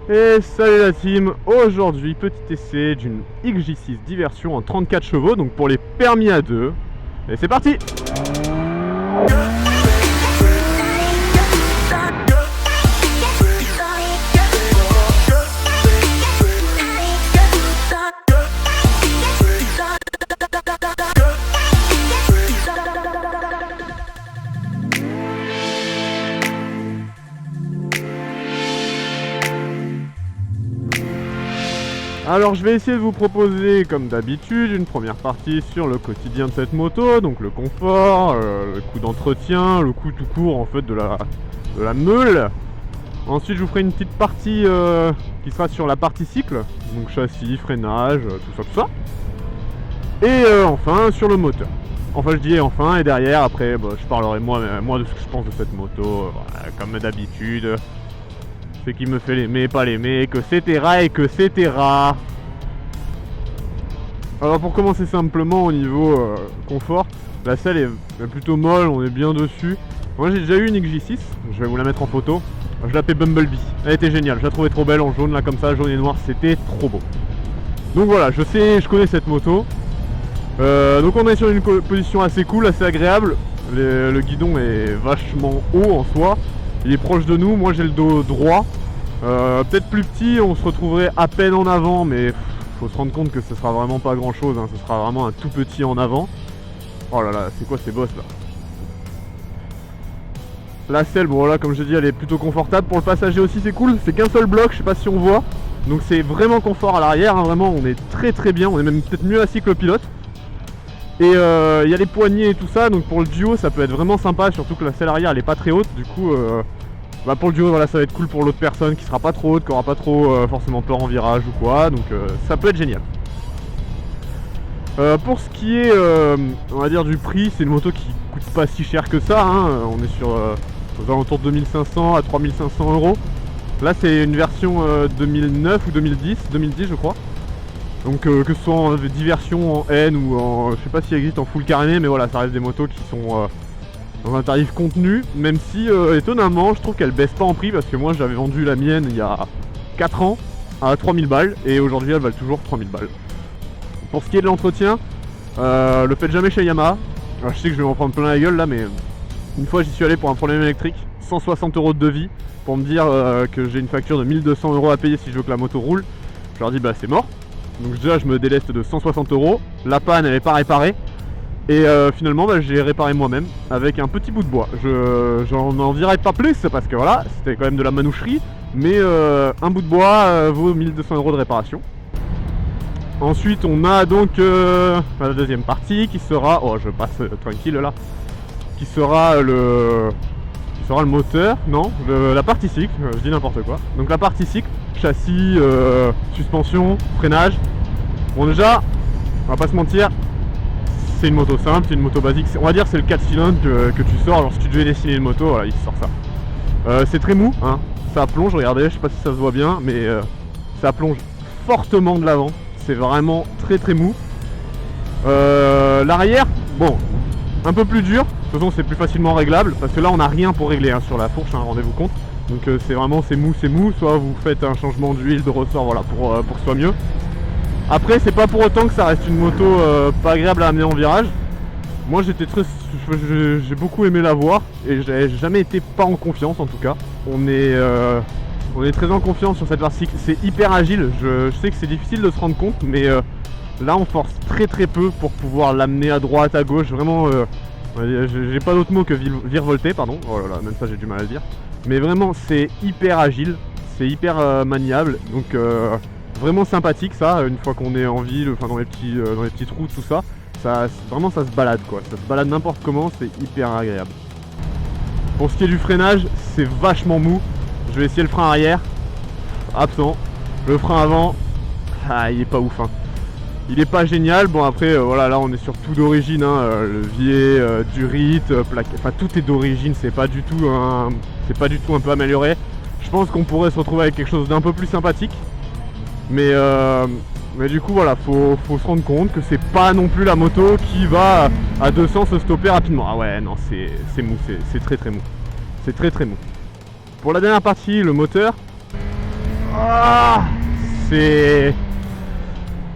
Et salut la team, aujourd'hui petit essai d'une XJ6 Diversion en 34 chevaux, donc pour les permis à deux. Et c'est parti! Alors je vais essayer de vous proposer comme d'habitude une première partie sur le quotidien de cette moto, donc le confort, le coût d'entretien, le coût tout court en fait de la meule. Ensuite je vous ferai une petite partie qui sera sur la partie cycle, donc châssis, freinage, tout ça. Et enfin sur le moteur. Enfin je dis enfin, et derrière après je parlerai moi de ce que je pense de cette moto, voilà, comme d'habitude. Ce qui me fait l'aimer, pas l'aimer, que etc. et que etc. Alors pour commencer simplement au niveau confort, la selle est plutôt molle, on est bien dessus. Moi j'ai déjà eu une XJ6, je vais vous la mettre en photo. Je l'appelais Bumblebee, elle était géniale, je la trouvais trop belle en jaune là comme ça, jaune et noir, c'était trop beau. Donc voilà, je connais cette moto. Donc on est sur une position assez cool, assez agréable. Le guidon est vachement haut en soi. Il est proche de nous, moi j'ai le dos droit. Peut-être plus petit, on se retrouverait à peine en avant, mais faut se rendre compte que ce sera vraiment pas grand chose, hein. Ce sera vraiment un tout petit en avant. Oh là là, c'est quoi ces bosses là? La selle, bon là comme j'ai dit, elle est plutôt confortable. Pour le passager aussi c'est cool, c'est qu'un seul bloc, je sais pas si on voit. Donc c'est vraiment confort à l'arrière, hein. Vraiment on est très bien, on est même peut-être mieux assis que le pilote. Et il y a les poignées et tout ça, donc pour le duo ça peut être vraiment sympa, surtout que la selle arrière elle est pas très haute, du coup pour le duo voilà, ça va être cool pour l'autre personne qui sera pas trop haute, qui aura pas trop forcément peur en virage ou quoi, donc ça peut être génial. Pour ce qui est on va dire du prix, c'est une moto qui coûte pas si cher que ça, hein. On est sur aux alentours de 2500 à 3500 euros. Là c'est une version 2009 ou 2010 je crois. Donc que ce soit en diversion, en N ou en, je sais pas s'il existe en full caréné, mais voilà, ça reste des motos qui sont dans un tarif contenu, même si étonnamment je trouve qu'elle baisse pas en prix, parce que moi j'avais vendu la mienne il y a 4 ans à 3000 balles et aujourd'hui elle valent toujours 3000 balles. Pour ce qui est de l'entretien, le faites jamais chez Yamaha. Alors, je sais que je vais m'en prendre plein la gueule là, mais une fois j'y suis allé pour un problème électrique, 160 euros de devis pour me dire que j'ai une facture de 1200 euros à payer si je veux que la moto roule. Je leur dis bah c'est mort. Donc déjà je me déleste de 160 euros, la panne elle n'est pas réparée. Et finalement j'ai réparé moi-même avec un petit bout de bois. J'en dirai pas plus parce que voilà, c'était quand même de la manoucherie. Mais un bout de bois vaut 1200 euros de réparation. Ensuite on a donc la deuxième partie qui sera, oh je passe tranquille là, qui sera le moteur, non, la partie cycle, je dis n'importe quoi. Donc la partie cycle, châssis, suspension, freinage. Bon déjà, on va pas se mentir, c'est une moto simple, c'est une moto basique. On va dire c'est le 4 cylindres que tu sors. Alors si tu devais dessiner une moto, voilà, il sort ça. C'est très mou, hein. Ça plonge, regardez, je sais pas si ça se voit bien, mais ça plonge fortement de l'avant. C'est vraiment très mou. L'arrière, bon, un peu plus dur. De toute façon c'est plus facilement réglable parce que là on n'a rien pour régler, hein, sur la fourche, hein, rendez-vous compte. Donc c'est vraiment c'est mou, soit vous faites un changement d'huile, de ressort, voilà, pour que ce soit mieux. Après c'est pas pour autant que ça reste une moto pas agréable à amener en virage. Moi j'ai beaucoup aimé la voir et j'ai jamais été pas en confiance en tout cas. On est très en confiance sur cette partie, c'est hyper agile, je sais que c'est difficile de se rendre compte, mais là on force très peu pour pouvoir l'amener à droite, à gauche, vraiment j'ai pas d'autre mot que virevolter, pardon, oh là là, même ça j'ai du mal à le dire. Mais vraiment c'est hyper agile, c'est hyper maniable, donc vraiment sympathique ça, une fois qu'on est en ville, enfin dans les petits trous, tout ça, vraiment ça se balade quoi, ça se balade n'importe comment, c'est hyper agréable. Pour ce qui est du freinage, c'est vachement mou, je vais essayer le frein arrière, absent, le frein avant, il est pas ouf, hein. Il est pas génial, bon après voilà, là on est sur tout d'origine, hein, levier, durite, plaque, enfin tout est d'origine, c'est pas du tout un peu amélioré. Je pense qu'on pourrait se retrouver avec quelque chose d'un peu plus sympathique, mais du coup voilà, faut se rendre compte que c'est pas non plus la moto qui va à 200 se stopper rapidement. Ah ouais non, c'est mou, c'est très mou, c'est très mou. Pour la dernière partie, le moteur, Ah, c'est...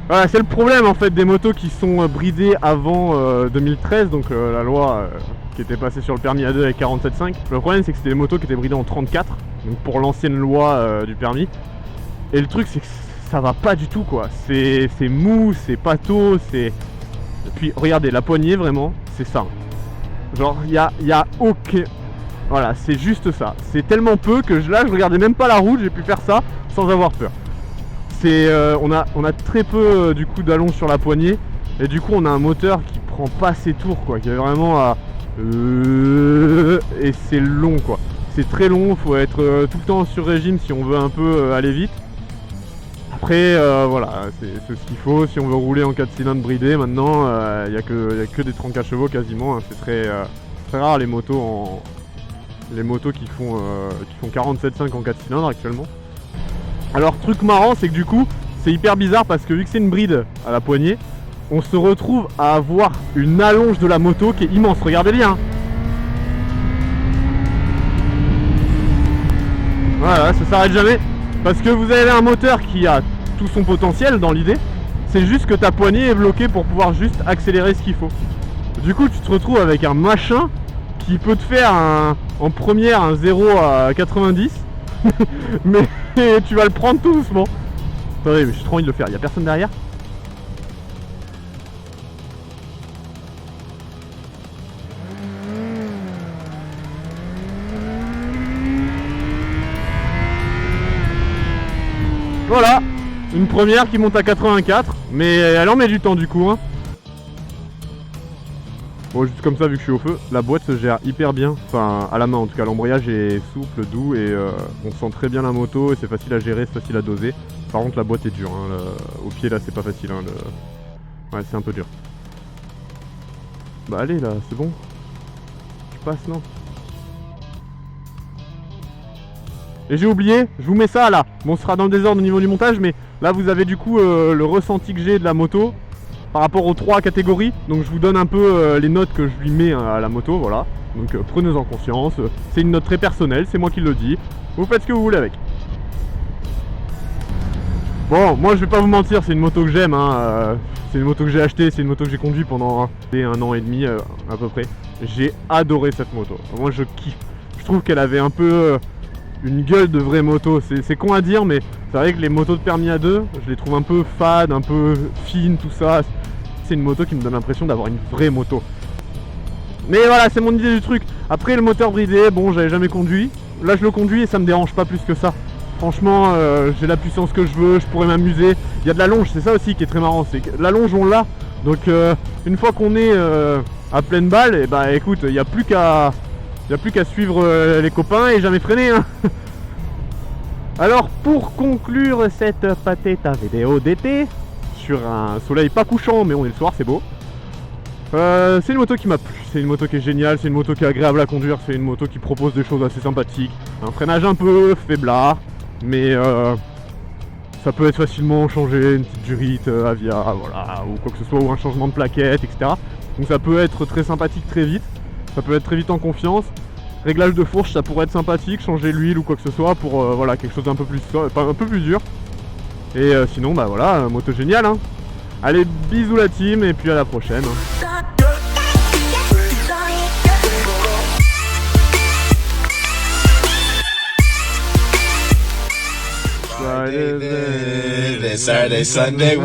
Voilà, c'est le problème en fait des motos qui sont bridées avant 2013, donc la loi qui était passée sur le permis A2 avec 47.5. Le problème c'est que c'était des motos qui étaient bridées en 34, donc pour l'ancienne loi du permis. Et le truc c'est que ça va pas du tout quoi, c'est mou, c'est pâteau, c'est... Et puis regardez, la poignée vraiment, c'est ça. Genre y a aucun... Voilà, c'est juste ça. C'est tellement peu que là je regardais même pas la route, j'ai pu faire ça sans avoir peur. C'est, on a très peu du coup d'allonge sur la poignée et du coup on a un moteur qui prend pas ses tours quoi, qui est vraiment à et c'est long quoi. C'est très long, faut être tout le temps sur régime si on veut un peu aller vite. Après voilà, c'est ce qu'il faut si on veut rouler en 4 cylindres bridés. Maintenant il n'y a que des 34 chevaux quasiment, hein. C'est très rare les motos qui font 47.5 en 4 cylindres actuellement. Alors truc marrant c'est que du coup c'est hyper bizarre parce que vu que c'est une bride à la poignée, on se retrouve à avoir une allonge de la moto qui est immense, regardez bien hein. Voilà, ça s'arrête jamais parce que vous avez un moteur qui a tout son potentiel dans l'idée, c'est juste que ta poignée est bloquée pour pouvoir juste accélérer ce qu'il faut. Du coup tu te retrouves avec un machin qui peut te faire en première un 0 à 90 mais tu vas le prendre tout doucement. Attendez, mais j'ai trop envie de le faire, il y a personne derrière. Voilà, une première qui monte à 84, mais elle en met du temps du coup hein. Bon, juste comme ça, vu que je suis au feu, la boîte se gère hyper bien, enfin à la main en tout cas, l'embrayage est souple, doux et on sent très bien la moto et c'est facile à gérer, c'est facile à doser. Par contre la boîte est dure, hein, au pied là c'est pas facile, hein, ouais c'est un peu dur. Bah allez là, c'est bon, tu passes non? Et j'ai oublié, je vous mets ça là, bon on sera dans le désordre au niveau du montage, mais là vous avez du coup le ressenti que j'ai de la moto par rapport aux 3 catégories, donc je vous donne un peu les notes que je lui mets à la moto, voilà. Donc prenez-en conscience, c'est une note très personnelle, c'est moi qui le dis, vous faites ce que vous voulez avec. Bon, moi je vais pas vous mentir, c'est une moto que j'aime, hein, c'est une moto que j'ai achetée, c'est une moto que j'ai conduite pendant un an et demi à peu près. J'ai adoré cette moto, moi je kiffe, je trouve qu'elle avait un peu une gueule de vraie moto, c'est con à dire mais c'est vrai que les motos de permis A2, je les trouve un peu fades, un peu fines, tout ça. C'est une moto qui me donne l'impression d'avoir une vraie moto. Mais voilà, c'est mon idée du truc. Après le moteur bridé, bon j'avais jamais conduit. Là je le conduis et ça me dérange pas plus que ça. Franchement j'ai la puissance que je veux, je pourrais m'amuser. Il y a de la longe, c'est ça aussi qui est très marrant, c'est que la longe on l'a. Donc une fois qu'on est à pleine balle, et bah écoute, il n'y a plus qu'à suivre les copains et jamais freiner hein. Alors pour conclure cette pateta vidéo d'été, sur un soleil pas couchant mais on est le soir, c'est beau. C'est une moto qui m'a plu, c'est une moto qui est géniale, c'est une moto qui est agréable à conduire, c'est une moto qui propose des choses assez sympathiques. Un freinage un peu faiblard, mais ça peut être facilement changé, une petite durite Avia, voilà, ou quoi que ce soit, ou un changement de plaquette, etc. Donc ça peut être très sympathique très vite, ça peut être très vite en confiance. Réglage de fourche, ça pourrait être sympathique, changer l'huile ou quoi que ce soit pour voilà, quelque chose d'un peu plus dur. Et sinon bah voilà, moto géniale hein. Allez, bisous la team et puis à la prochaine hein. Friday, Saturday, Sunday.